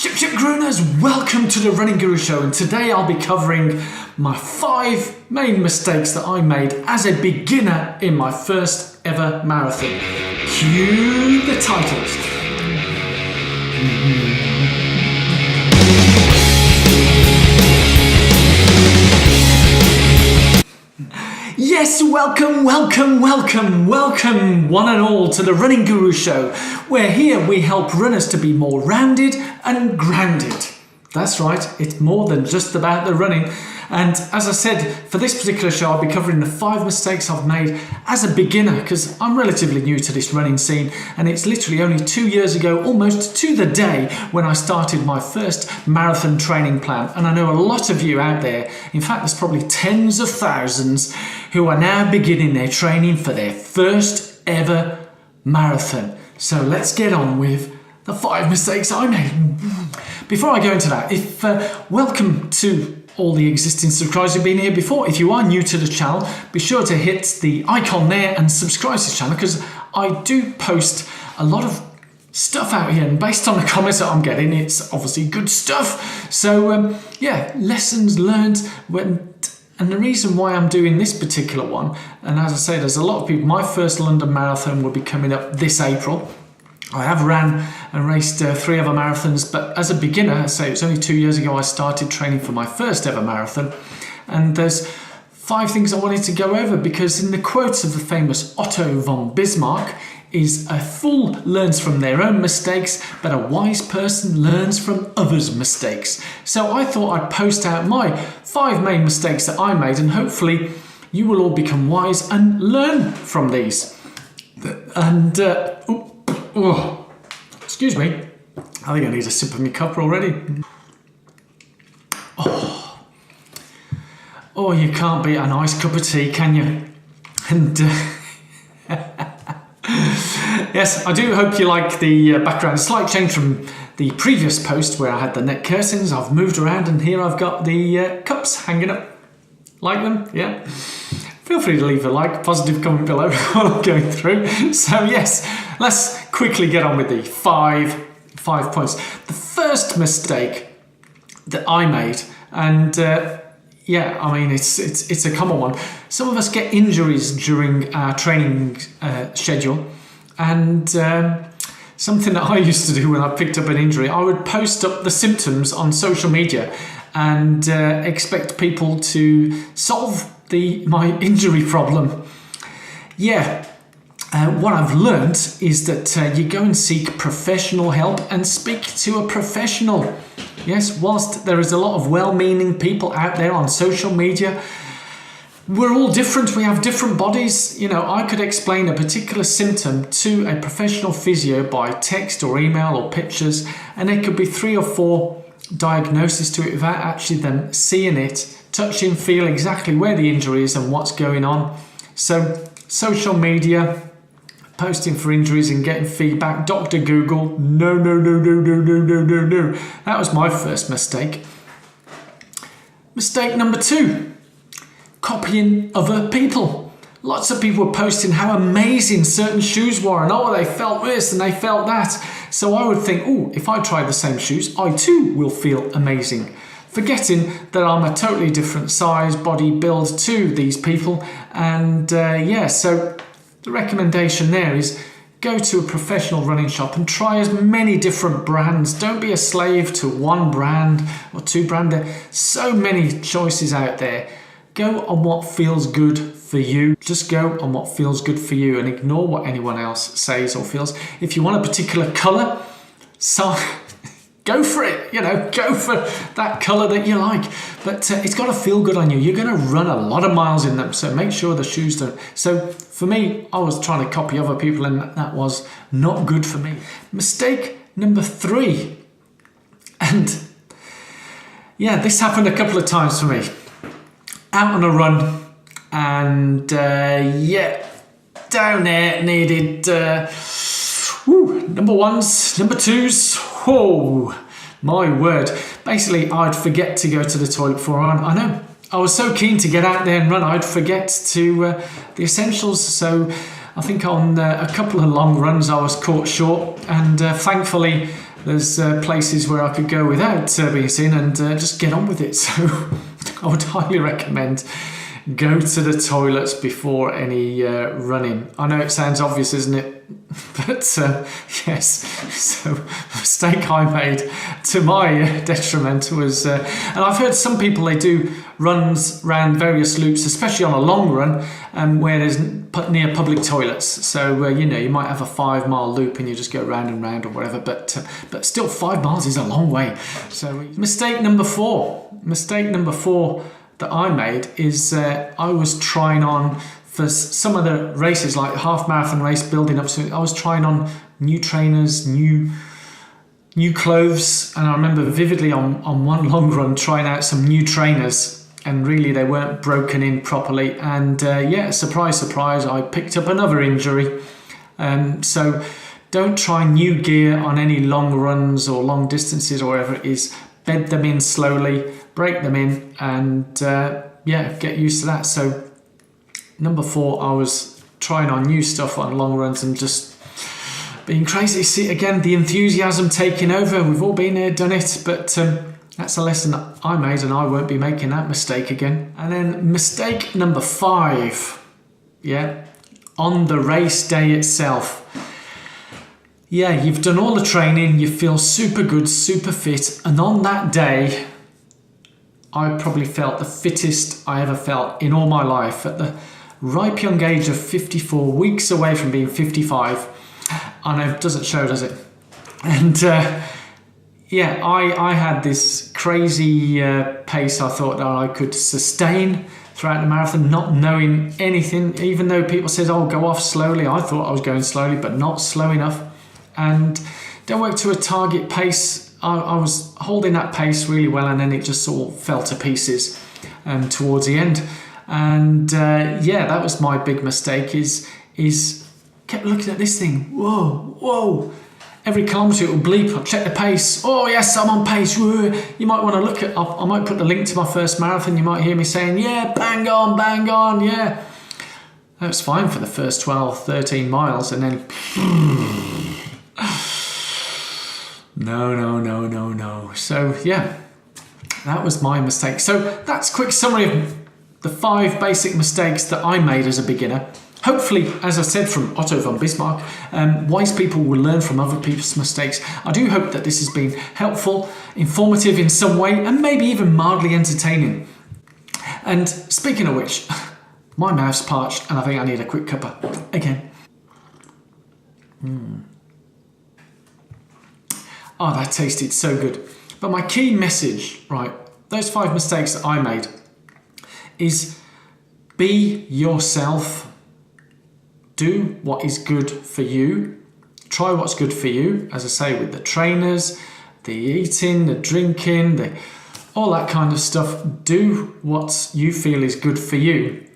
Ship Grooners, welcome to the Running Guru Show, and today I'll be covering my 5 main mistakes that I made as a beginner in my first ever marathon. Cue the titles. Yes, welcome one and all to the Running Guru Show, where here we help runners to be more rounded and grounded. That's right, it's more than just about the running. And as I said, for this particular show, I'll be covering the 5 mistakes I've made as a beginner, because I'm relatively new to this running scene, and it's literally only 2 years ago, almost to the day, when I started my first marathon training plan. And I know a lot of you out there, in fact, there's probably tens of thousands who are now beginning their training for their first ever marathon. So let's get on with the 5 mistakes I made. Before I go into that, welcome to all the existing subscribers who've been here before. If you are new to the channel, be sure to hit the icon there and subscribe to the channel, because I do post a lot of stuff out here, and based on the comments that I'm getting, it's obviously good stuff. So yeah, lessons learned. And the reason why I'm doing this particular one, and as I say, there's a lot of people, my first London Marathon will be coming up this April. I have ran and raced 3 other marathons, but as a beginner, I say it was only 2 years ago I started training for my first ever marathon. And there's 5 things I wanted to go over, because in the quotes of the famous Otto von Bismarck is a fool learns from their own mistakes, but a wise person learns from others' mistakes. So I thought I'd post out my 5 main mistakes that I made, and hopefully you will all become wise and learn from these. And excuse me, I think I need a sip of my cup already. Oh, you can't beat a nice cup of tea, can you? And yes, I do hope you like the background. Slight change from the previous post where I had the neck curtains. I've moved around, and here I've got the cups hanging up. Like them? Yeah. Feel free to leave a like, positive comment below while I'm going through. So yes, let's quickly get on with the 5 points. The first mistake that I made, and yeah, I mean, it's a common one. Some of us get injuries during our training schedule, and something that I used to do when I picked up an injury, I would post up the symptoms on social media and expect people to solve my injury problem. Yeah, what I've learned is that you go and seek professional help and speak to a professional. Yes, whilst there is a lot of well-meaning people out there on social media, we're all different. We have different bodies. You know, I could explain a particular symptom to a professional physio by text or email or pictures, and it could be 3 or 4 diagnoses to it without actually them seeing it, touching, feel exactly where the injury is and what's going on. So social media, posting for injuries and getting feedback, Dr. Google, no. That was my first mistake. Mistake number 2, copying other people. Lots of people were posting how amazing certain shoes were, and they felt this and they felt that. So I would think, if I try the same shoes, I too will feel amazing. Forgetting that I'm a totally different size, body build to these people. And yeah, so the recommendation there is go to a professional running shop and try as many different brands. Don't be a slave to one brand or 2 brands. There are so many choices out there. Go on what feels good for you. Just go on what feels good for you and ignore what anyone else says or feels. If you want a particular colour, go for it, go for that colour that you like. But it's got to feel good on you. You're going to run a lot of miles in them, so make sure the shoes don't. So for me, I was trying to copy other people, and that was not good for me. Mistake number 3. And yeah, this happened a couple of times for me. Out on a run, and yeah, down there, needed number 1s, number 2s. Oh, my word. Basically, I'd forget to go to the toilet before I know. I was so keen to get out there and run, I'd forget to the essentials. So I think on a couple of long runs, I was caught short. And thankfully, there's places where I could go without being seen and just get on with it. So I would highly recommend go to the toilets before any running. I know it sounds obvious, isn't it? But yes, so the mistake I made to my detriment was, and I've heard some people, they do runs around various loops, especially on a long run, where there's near public toilets. So, you might have a 5 mile loop and you just go round and round or whatever, but still 5 miles is a long way. So mistake number four that I made is I was trying on for some of the races, like half marathon race building up. So I was trying on new trainers, new clothes. And I remember vividly on one long run trying out some new trainers, and really they weren't broken in properly. And surprise, surprise, I picked up another injury. So don't try new gear on any long runs or long distances or whatever it is. Bed them in slowly, break them in, and get used to that. So number 4, I was trying on new stuff on long runs and just being crazy. See, again, the enthusiasm taking over. We've all been there, done it, but that's a lesson that I made, and I won't be making that mistake again. And then mistake number 5, on the race day itself. Yeah, you've done all the training, you feel super good, super fit, and on that day, I probably felt the fittest I ever felt in all my life at the ripe young age of 54, weeks away from being 55. I know, it doesn't show, does it? And I had this crazy pace I thought that I could sustain throughout the marathon, not knowing anything. Even though people said, oh, go off slowly, I thought I was going slowly, but not slow enough. And don't work to a target pace. I was holding that pace really well, and then it just sort of fell to pieces towards the end. And that was my big mistake, is kept looking at this thing. Whoa. Every kilometre it will bleep. I'll check the pace. Oh yes, I'm on pace. Whoa. You might want to look at, I might put the link to my first marathon. You might hear me saying, yeah, bang on, yeah. That was fine for the first 12, 13 miles, and then no. So that was my mistake. So that's a quick summary of the 5 basic mistakes that I made as a beginner. Hopefully, as I said, from Otto von Bismarck, wise people will learn from other people's mistakes. I do hope that this has been helpful, informative in some way, and maybe even mildly entertaining. And speaking of which, my mouth's parched and I think I need a quick cuppa again. Oh, that tasted so good. But my key message, right, those 5 mistakes that I made is be yourself. Do what is good for you. Try what's good for you, as I say, with the trainers, the eating, the drinking, all that kind of stuff. Do what you feel is good for you,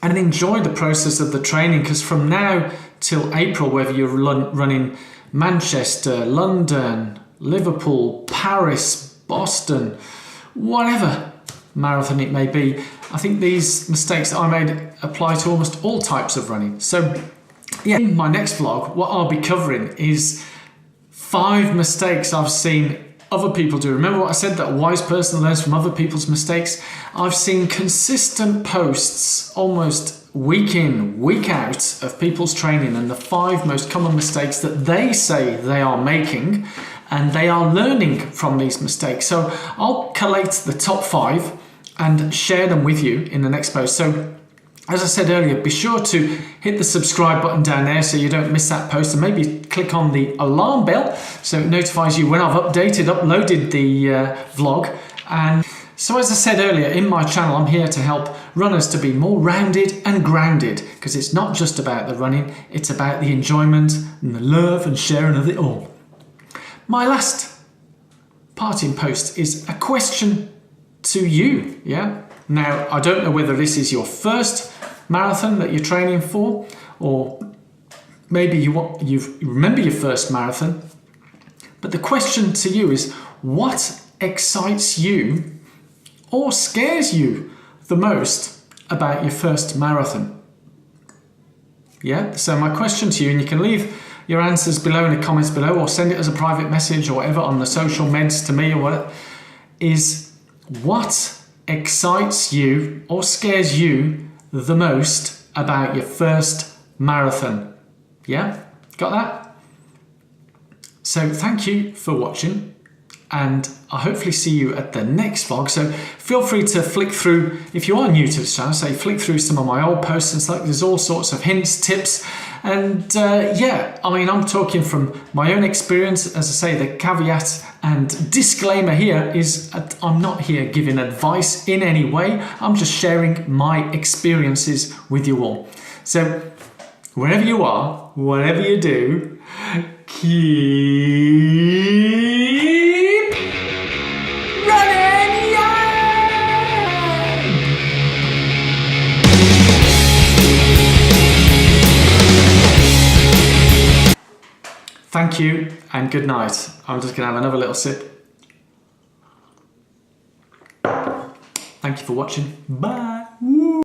and enjoy the process of the training, because from now till April, whether you're running Manchester, London, Liverpool, Paris, Boston, whatever marathon it may be, I think these mistakes that I made apply to almost all types of running. So in my next vlog, what I'll be covering is 5 mistakes I've seen other people do. Remember what I said, that a wise person learns from other people's mistakes? I've seen consistent posts almost week in, week out of people's training, and the 5 most common mistakes that they say they are making, and they are learning from these mistakes. So I'll collate the top 5 and share them with you in the next post. So as I said earlier, be sure to hit the subscribe button down there so you don't miss that post, and maybe click on the alarm bell so it notifies you when I've uploaded the vlog. And so as I said earlier, in my channel, I'm here to help runners to be more rounded and grounded, because it's not just about the running, it's about the enjoyment and the love and sharing of it all. My last parting post is a question to you, Now, I don't know whether this is your first marathon that you're training for, or maybe you remember your first marathon, but the question to you is, what excites you or scares you the most about your first marathon? So my question to you, and you can leave your answers below in the comments below, or send it as a private message or whatever on the social meds to me or whatever, is what excites you or scares you the most about your first marathon? Yeah? Got that? So thank you for watching, and I'll hopefully see you at the next vlog. So feel free to flick through, if you are new to this channel, say flick through some of my old posts and stuff. There's all sorts of hints, tips, and yeah, I mean, I'm talking from my own experience. As I say, the caveat and disclaimer here is that I'm not here giving advice in any way. I'm just sharing my experiences with you all. So wherever you are, whatever you do, keep running, yeah! Thank you and good night. I'm just going to have another little sip. Thank you for watching. Bye.